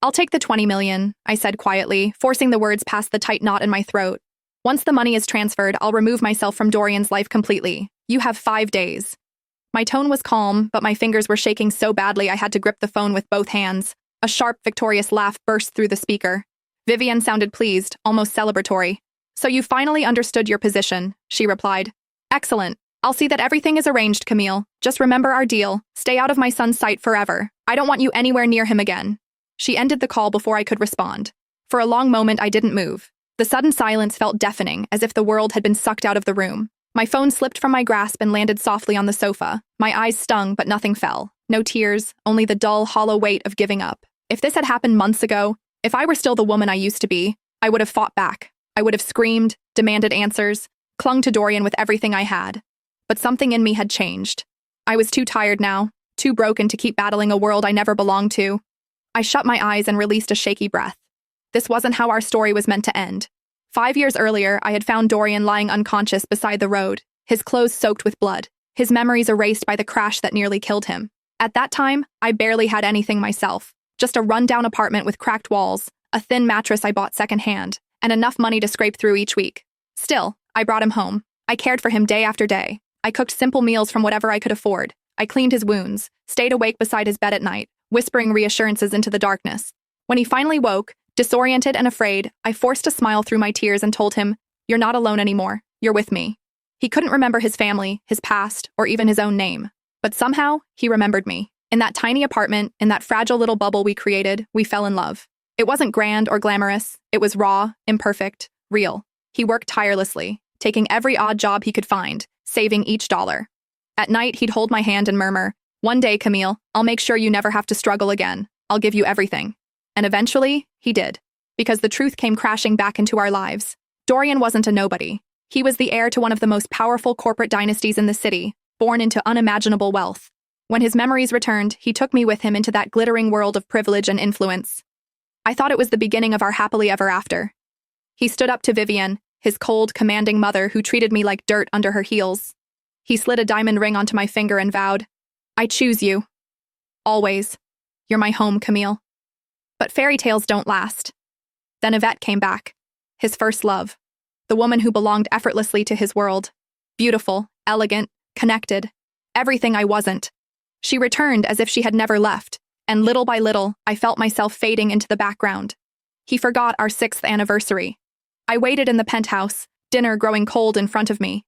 I'll take the 20 million, I said quietly, forcing the words past the tight knot in my throat. Once the money is transferred, I'll remove myself from Dorian's life completely. You have 5 days. My tone was calm, but my fingers were shaking so badly I had to grip the phone with both hands. A sharp, victorious laugh burst through the speaker. Vivian sounded pleased, almost celebratory. So you finally understood your position, she replied. Excellent. I'll see that everything is arranged, Camille. Just remember our deal. Stay out of my son's sight forever. I don't want you anywhere near him again. She ended the call before I could respond. For a long moment, I didn't move. The sudden silence felt deafening, as if the world had been sucked out of the room. My phone slipped from my grasp and landed softly on the sofa. My eyes stung, but nothing fell. No tears, only the dull, hollow weight of giving up. If this had happened months ago, if I were still the woman I used to be, I would have fought back. I would have screamed, demanded answers, clung to Dorian with everything I had. But something in me had changed. I was too tired now, too broken to keep battling a world I never belonged to. I shut my eyes and released a shaky breath. This wasn't how our story was meant to end. 5 years earlier, I had found Dorian lying unconscious beside the road, his clothes soaked with blood, his memories erased by the crash that nearly killed him. At that time, I barely had anything myself, just a run-down apartment with cracked walls, a thin mattress I bought secondhand, and enough money to scrape through each week. Still, I brought him home. I cared for him day after day. I cooked simple meals from whatever I could afford. I cleaned his wounds, stayed awake beside his bed at night, whispering reassurances into the darkness. When he finally woke, disoriented and afraid, I forced a smile through my tears and told him, "You're not alone anymore. You're with me." He couldn't remember his family, his past, or even his own name. But somehow, he remembered me. In that tiny apartment, in that fragile little bubble we created, we fell in love. It wasn't grand or glamorous. It was raw, imperfect, real. He worked tirelessly, taking every odd job he could find, saving each dollar. At night, he'd hold my hand and murmur, "One day, Camille, I'll make sure you never have to struggle again. I'll give you everything." And eventually, he did. Because the truth came crashing back into our lives. Dorian wasn't a nobody. He was the heir to one of the most powerful corporate dynasties in the city, born into unimaginable wealth. When his memories returned, he took me with him into that glittering world of privilege and influence. I thought it was the beginning of our happily ever after. He stood up to Vivian, his cold, commanding mother who treated me like dirt under her heels. He slid a diamond ring onto my finger and vowed, "I choose you. Always. You're my home, Camille." But fairy tales don't last. Then Yvette came back. His first love. The woman who belonged effortlessly to his world. Beautiful, elegant, connected. Everything I wasn't. She returned as if she had never left, and little by little, I felt myself fading into the background. He forgot our 6th anniversary. I waited in the penthouse, dinner growing cold in front of me,